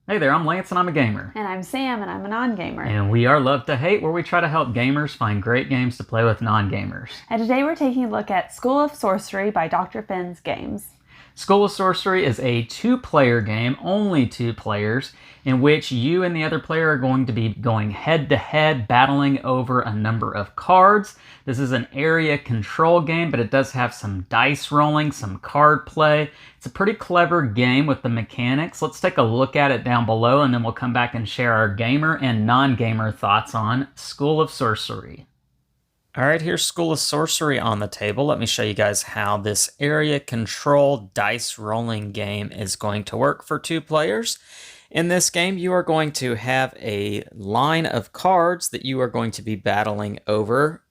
Hey there, I'm Lance and I'm a gamer. And I'm Sam and I'm a non-gamer. And we are Love to Hate, where we try to help gamers find great games to play with non-gamers. And today we're taking a look at School of Sorcery by Dr. Finn's Games. School of Sorcery is a two-player game, only two players, in which you and the other player are going to be going head-to-head, battling over a number of cards. This is an area control game, but it does have some dice rolling, some card play. It's a pretty clever game with the mechanics. Let's take a look at it down below, and then we'll come back and share our gamer and non-gamer thoughts on School of Sorcery. All right, here's School of Sorcery on the table. Let me show you guys how this area control dice rolling game is going to work for two players. In this game, you are going to have a line of cards that you are going to be battling over.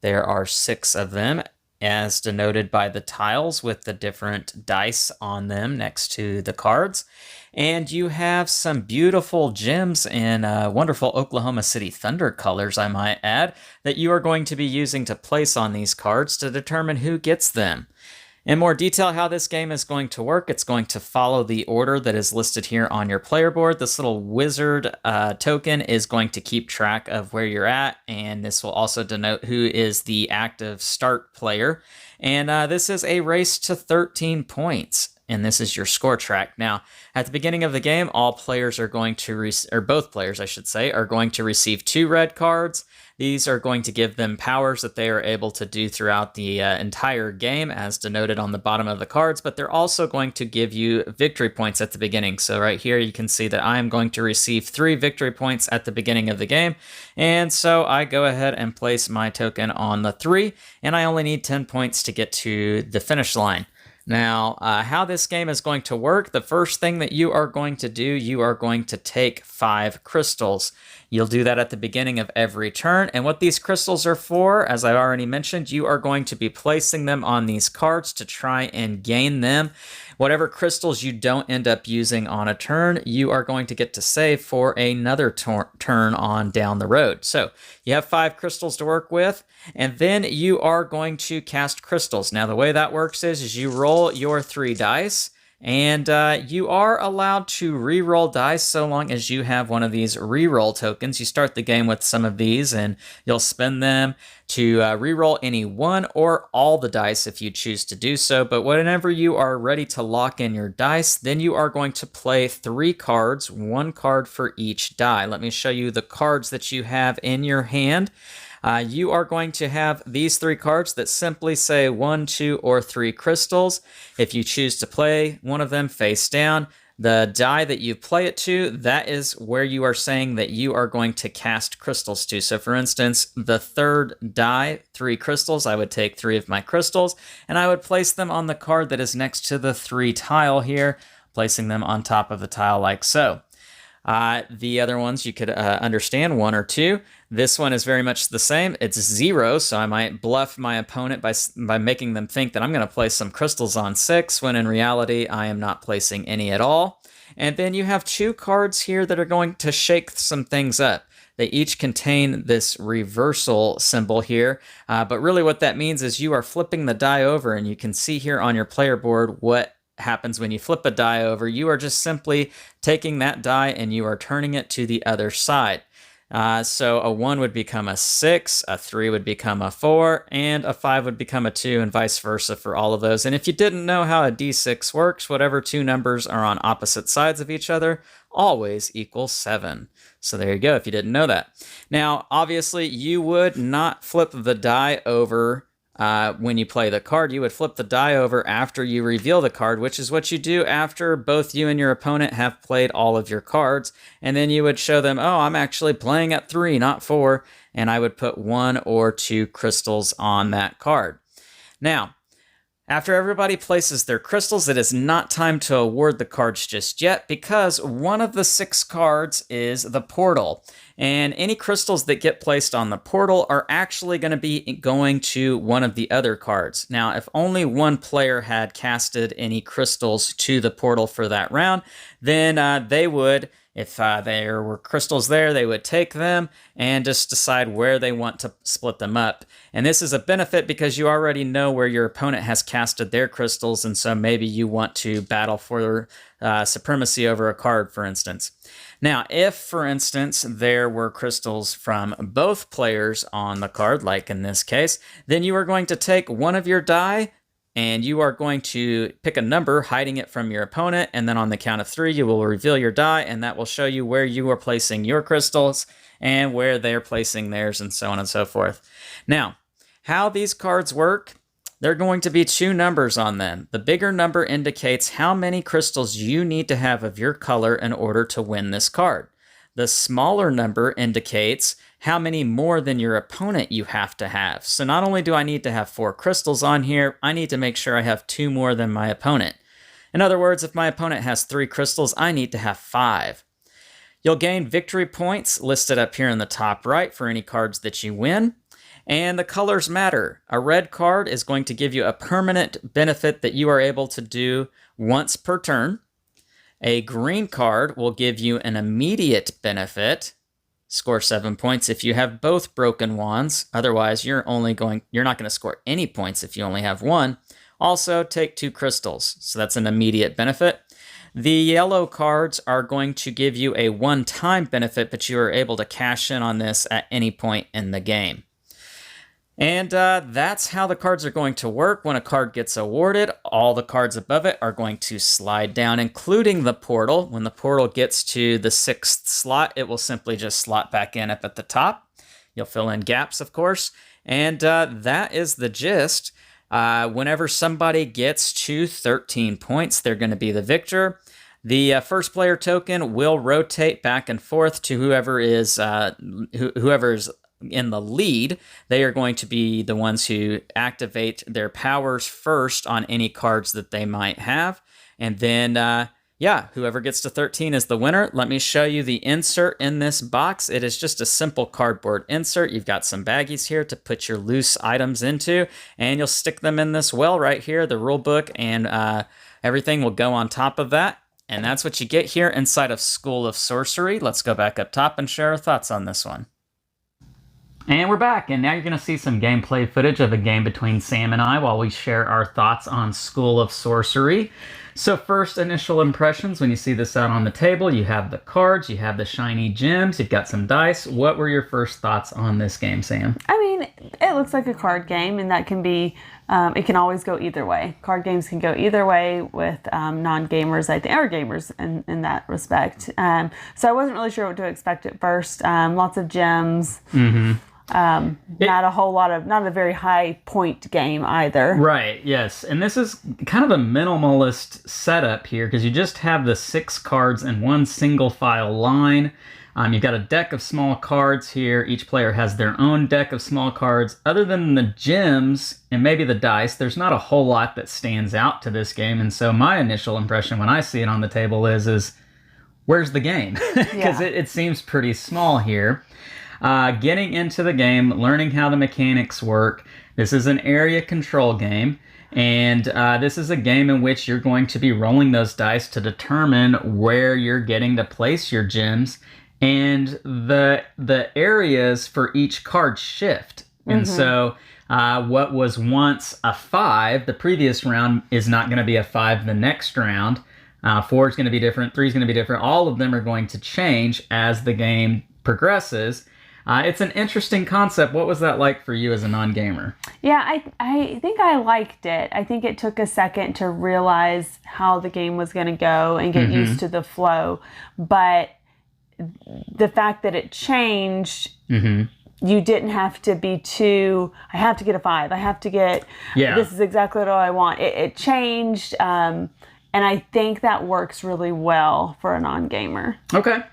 There are 6 of them, as denoted by the tiles with the different dice on them next to the cards. And you have some beautiful gems in wonderful Oklahoma City Thunder colors, I might add, that you are going to be using to place on these cards to determine who gets them. In more detail, how this game is going to work, it's going to follow the order that is listed here on your player board. This little wizard token is going to keep track of where you're at, and this will also denote who is the active start player. And this is a race to 13 points. And this is your score track. Now, at the beginning of the game, all players are going to, or both players, I should say, are going to receive 2 red cards. These are going to give them powers that they are able to do throughout the entire game, as denoted on the bottom of the cards, but they're also going to give you victory points at the beginning. So right here, you can see that I am going to receive 3 victory points at the beginning of the game. And so I go ahead and place my token on the 3, and I only need 10 points to get to the finish line. Now, how this game is going to work, the first thing that you are going to do, you are going to take 5 crystals. You'll do that at the beginning of every turn, and what these crystals are for, as I already mentioned, you are going to be placing them on these cards to try and gain them. Whatever crystals you don't end up using on a turn, you are going to get to save for another turn on down the road. So you have 5 crystals to work with, and then you are going to cast crystals. Now, the way that works is you roll your 3 dice, and you are allowed to re-roll dice so long as you have one of these re-roll tokens. You start the game with some of these, and you'll spend them to re-roll any one or all the dice if you choose to do so. But whenever you are ready to lock in your dice, then you are going to play 3 cards, 1 card for each die. Let me show you the cards that you have in your hand. You are going to have these 3 cards that simply say 1, 2, or 3 crystals. If you choose to play one of them face down, the die that you play it to, that is where you are saying that you are going to cast crystals to. So for instance, the 3rd die, 3 crystals, I would take 3 of my crystals, and I would place them on the card that is next to the 3 tile here, placing them on top of the tile like so. The other ones you could understand, 1 or 2. This one is very much the same. It's 0, so I might bluff my opponent by making them think that I'm going to place some crystals on 6, when in reality I am not placing any at all. And then you have 2 cards here that are going to shake some things up. They each contain this reversal symbol here, but really what that means is you are flipping the die over, and you can see here on your player board what happens when you flip a die over. You are just simply taking that die and you are turning it to the other side. So a 1 would become a 6, a 3 would become a 4, and a 5 would become a 2, and vice versa for all of those. And if you didn't know how a d6 works, whatever 2 numbers are on opposite sides of each other always equals 7. So there you go, if you didn't know that. Now, obviously, you would not flip the die over when you play the card. You would flip the die over after you reveal the card, which is what you do after both you and your opponent have played all of your cards. And then you would show them, oh, I'm actually playing at 3, not 4. And I would put 1 or 2 crystals on that card. Now, after everybody places their crystals, it is not time to award the cards just yet, because one of the 6 cards is the portal. And any crystals that get placed on the portal are actually going to be going to one of the other cards. Now, if only one player had casted any crystals to the portal for that round, then they would, if there were crystals there, they would take them and just decide where they want to split them up. And this is a benefit because you already know where your opponent has casted their crystals, and so maybe you want to battle for supremacy over a card, for instance. Now, if, for instance, there were crystals from both players on the card, like in this case, then you are going to take one of your die and you are going to pick a number, hiding it from your opponent, and then on the count of 3, you will reveal your die, and that will show you where you are placing your crystals and where they're placing theirs, and so on and so forth. Now, how these cards work, they're going to be 2 numbers on them. The bigger number indicates how many crystals you need to have of your color in order to win this card. The smaller number indicates how many more than your opponent you have to have. So not only do I need to have 4 crystals on here, I need to make sure I have 2 more than my opponent. In other words, if my opponent has 3 crystals, I need to have 5. You'll gain victory points listed up here in the top right for any cards that you win. And the colors matter. A red card is going to give you a permanent benefit that you are able to do once per turn. A green card will give you an immediate benefit. Score 7 points if you have both broken wands. Otherwise, you're not going to score any points if you only have 1. Also, take 2 crystals. So that's an immediate benefit. The yellow cards are going to give you a one-time benefit, but you are able to cash in on this at any point in the game. And that's how the cards are going to work. When a card gets awarded, all the cards above it are going to slide down, including the portal. When the portal gets to the 6th slot, it will simply just slot back in up at the top. You'll fill in gaps, of course. And that is the gist. Whenever somebody gets to 13 points, they're going to be the victor. The first player token will rotate back and forth to whoever is in the lead. They are going to be the ones who activate their powers first on any cards that they might have. And then, whoever gets to 13 is the winner. Let me show you the insert in this box. It is just a simple cardboard insert. You've got some baggies here to put your loose items into, and you'll stick them in this well right here, the rule book, and everything will go on top of that. And that's what you get here inside of School of Sorcery. Let's go back up top and share our thoughts on this one. And we're back, and now you're going to see some gameplay footage of a game between Sam and I while we share our thoughts on School of Sorcery. So first, initial impressions. When you see this out on the table, you have the cards, you have the shiny gems, you've got some dice. What were your first thoughts on this game, Sam? I mean, it looks like a card game, and that can be, it can always go either way. Card games can go either way with non-gamers, I think, or gamers in that respect. So I wasn't really sure what to expect at first. Lots of gems. Mm-hmm. Not a very high point game either. Right, yes. And this is kind of a minimalist setup here because you just have the 6 cards in one single file line. You've got a deck of small cards here. Each player has their own deck of small cards. Other than the gems and maybe the dice, there's not a whole lot that stands out to this game. And so my initial impression when I see it on the table is where's the game? Because it seems pretty small here. Getting into the game, learning how the mechanics work. This is an area control game, and this is a game in which you're going to be rolling those dice to determine where you're getting to place your gems, and the areas for each card shift. And so what was once a 5 the previous round is not going to be a 5 the next round. 4 is going to be different, 3 is going to be different. All of them are going to change as the game progresses. It's an interesting concept. What was that like for you as a non-gamer? Yeah, I think I liked it. I think it took a second to realize how the game was going to go and get used to the flow. But the fact that it changed, you didn't have to be too, I have to get a 5. I have to get, this is exactly what I want. It changed, and I think that works really well for a non-gamer. Okay.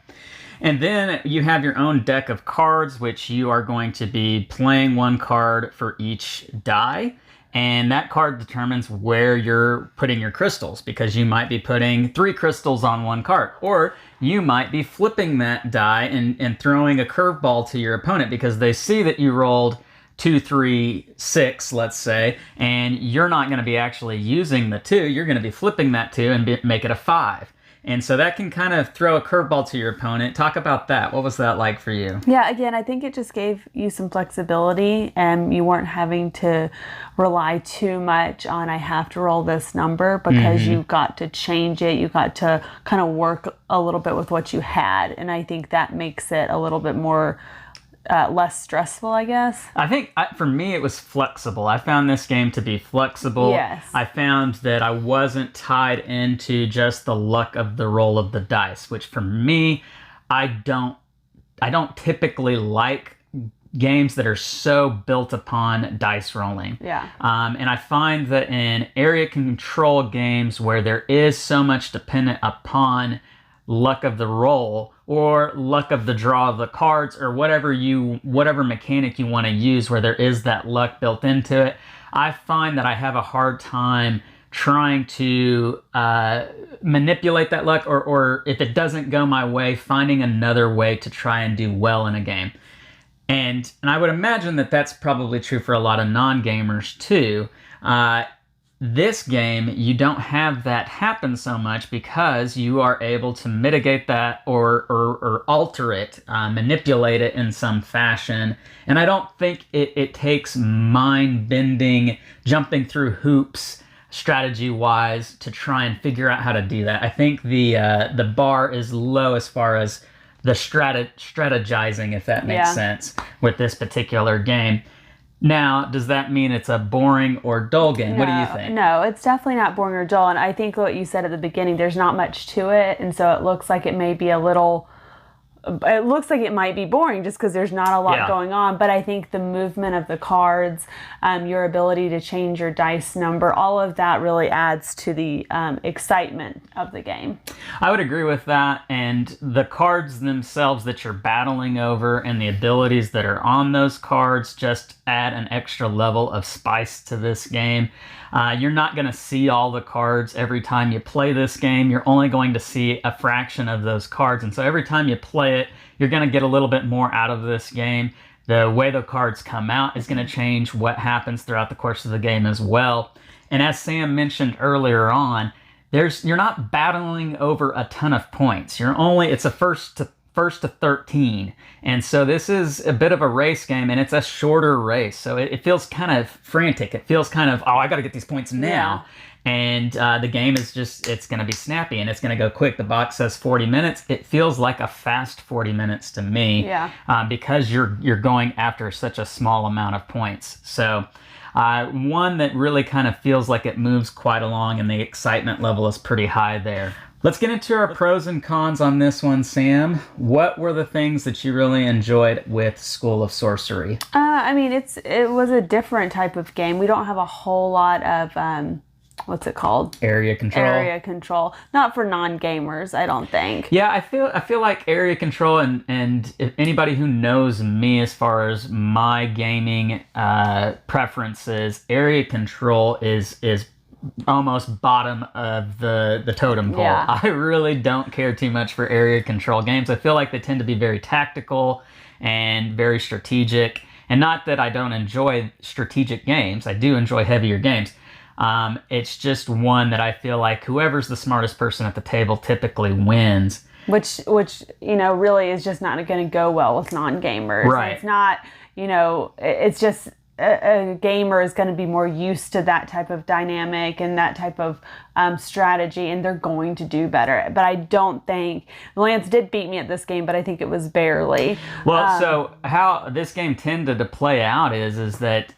And then you have your own deck of cards, which you are going to be playing one card for each die. And that card determines where you're putting your crystals, because you might be putting 3 crystals on one card. Or you might be flipping that die and throwing a curveball to your opponent because they see that you rolled 2, 3, 6, let's say, and you're not going to be actually using the 2. You're going to be flipping that 2 and make it a 5. And so that can kind of throw a curveball to your opponent. Talk about that. What was that like for you? Yeah, again, I think it just gave you some flexibility and you weren't having to rely too much on I have to roll this number because you got to change it. You got to kind of work a little bit with what you had. And I think that makes it a little bit more less stressful, I guess. I think for me it was flexible. I found this game to be flexible. Yes. I found that I wasn't tied into just the luck of the roll of the dice, which for me, I don't typically like games that are so built upon dice rolling. Yeah. And I find that in area control games where there is so much dependent upon luck of the roll or luck of the draw of the cards or whatever mechanic you want to use where there is that luck built into it, I find that I have a hard time trying to manipulate that luck or if it doesn't go my way, finding another way to try and do well in a game. And I would imagine that that's probably true for a lot of non-gamers too. This game, you don't have that happen so much because you are able to mitigate that or alter it, manipulate it in some fashion. And I don't think it takes mind-bending, jumping through hoops, strategy-wise, to try and figure out how to do that. I think the bar is low as far as the strategizing, if that makes sense, with this particular game. Now, does that mean it's a boring or dull game? No, what do you think? No, it's definitely not boring or dull. And I think what you said at the beginning, there's not much to it. And so it looks like it may be it looks like it might be boring just because there's not a lot going on. But I think the movement of the cards, your ability to change your dice number, all of that really adds to the excitement of the game. I would agree with that. And the cards themselves that you're battling over and the abilities that are on those cards just add an extra level of spice to this game. You're not going to see all the cards every time you play this game. You're only going to see a fraction of those cards. And so every time you play it, you're going to get a little bit more out of this game. The way the cards come out is going to change what happens throughout the course of the game as well. And as Sam mentioned earlier on, you're not battling over a ton of points. It's a first to 13. And so this is a bit of a race game, and it's a shorter race. So it feels kind of frantic. It feels kind of, I got to get these points now. Yeah. And the game is it's going to be snappy, and it's going to go quick. The box says 40 minutes. It feels like a fast 40 minutes to me because you're going after such a small amount of points. So one that really kind of feels like it moves quite along, and the excitement level is pretty high there. Let's get into our pros and cons on this one, Sam. What were the things that you really enjoyed with School of Sorcery? I mean, it was a different type of game. We don't have a whole lot of what's it called? Area control. Area control. Not for non-gamers, I don't think. Yeah, I feel like area control and if anybody who knows me as far as my gaming preferences, area control is almost bottom of the totem pole. Yeah. I really don't care too much for area control games. I feel like they tend to be very tactical and very strategic. And not that I don't enjoy strategic games. I do enjoy heavier games. It's just one that I feel like whoever's the smartest person at the table typically wins. Which really is just not going to go well with non-gamers. Right. It's not, it's just a gamer is going to be more used to that type of dynamic and that type of strategy, and they're going to do better. But I don't think Lance did beat me at this game, but I think it was barely. Well, so how this game tended to play out is that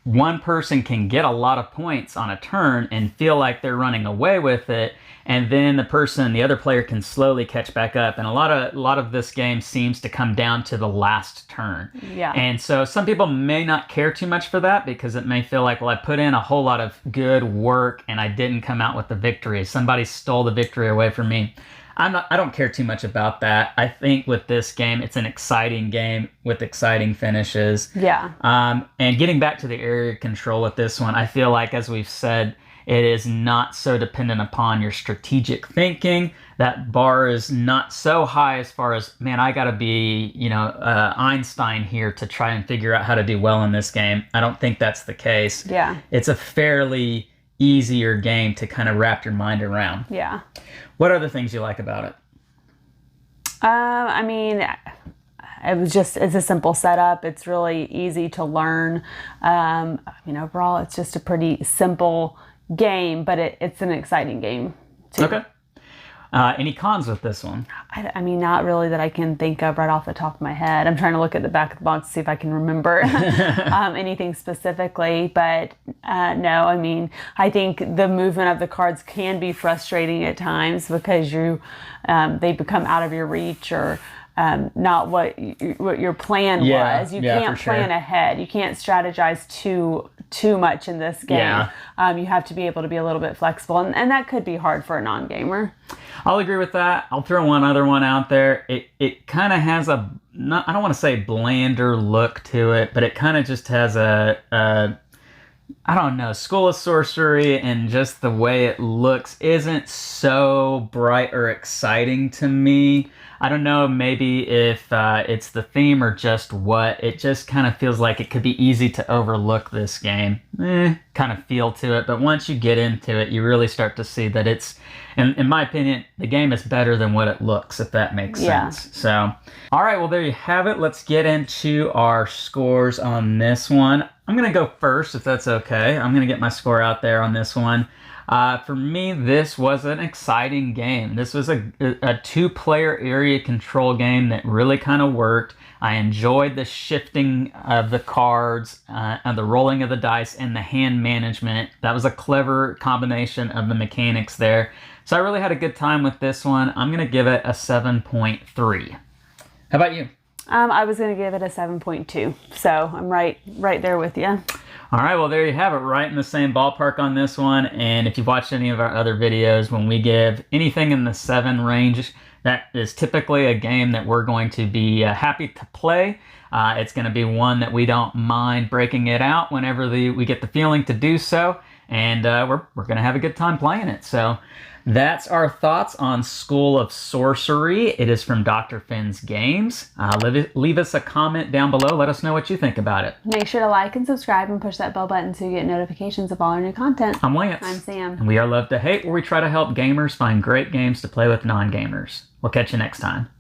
one person can get a lot of points on a turn and feel like they're running away with it, and then the other player can slowly catch back up. And a lot of this game seems to come down to the last turn. Yeah. And so some people may not care too much for that because it may feel like, well, I put in a whole lot of good work and I didn't come out with the victory. Somebody stole the victory away from me. I don't care too much about that. I think with this game, it's an exciting game with exciting finishes. Yeah. And getting back to the area control with this one, I feel like, as we've said, it is not so dependent upon your strategic thinking. That bar is not so high as far as, man, I got to be, Einstein here to try and figure out how to do well in this game. I don't think that's the case. Yeah. It's a fairly easier game to kind of wrap your mind around. Yeah. What are the things you like about it? I mean, it's a simple setup. It's really easy to learn. I mean, overall, it's just a pretty simple game, but it's an exciting game too. Okay. Any cons with this one? I mean, not really that I can think of right off the top of my head. I'm trying to look at the back of the box to see if I can remember anything specifically. But no, I mean, I think the movement of the cards can be frustrating at times because they become out of your reach or not what your plan was. You can't plan ahead. You can't strategize too much in this game. Yeah. You have to be able to be a little bit flexible, and that could be hard for a non-gamer. I'll agree with that. I'll throw one other one out there. It kind of has I don't want to say blander look to it, but it kind of just has I don't know, School of Sorcery and just the way it looks isn't so bright or exciting to me. I don't know, maybe if it's the theme or just what. It just kind of feels like it could be easy to overlook this game. Kind of feel to it. But once you get into it, you really start to see that it's, in my opinion, the game is better than what it looks, if that makes sense. So, all right, well, there you have it. Let's get into our scores on this one. I'm going to go first, if that's okay. I'm going to get my score out there on this one. For me, this was an exciting game. This was a two-player area control game that really kind of worked. I enjoyed the shifting of the cards, and the rolling of the dice, and the hand management. That was a clever combination of the mechanics there. So I really had a good time with this one. I'm going to give it a 7.3. How about you? I was going to give it a 7.2, so I'm right there with you. All right, well, there you have it, right in the same ballpark on this one. And if you've watched any of our other videos, when we give anything in the 7 range, that is typically a game that we're going to be happy to play. It's going to be one that we don't mind breaking it out whenever we get the feeling to do so. And we're going to have a good time playing it. So that's our thoughts on School of Sorcery. It is from Dr. Finn's Games. Leave us a comment down below. Let us know what you think about it. Make sure to like and subscribe and push that bell button so you get notifications of all our new content. I'm Lance. I'm Sam. And we are Love to Hate, where we try to help gamers find great games to play with non-gamers. We'll catch you next time.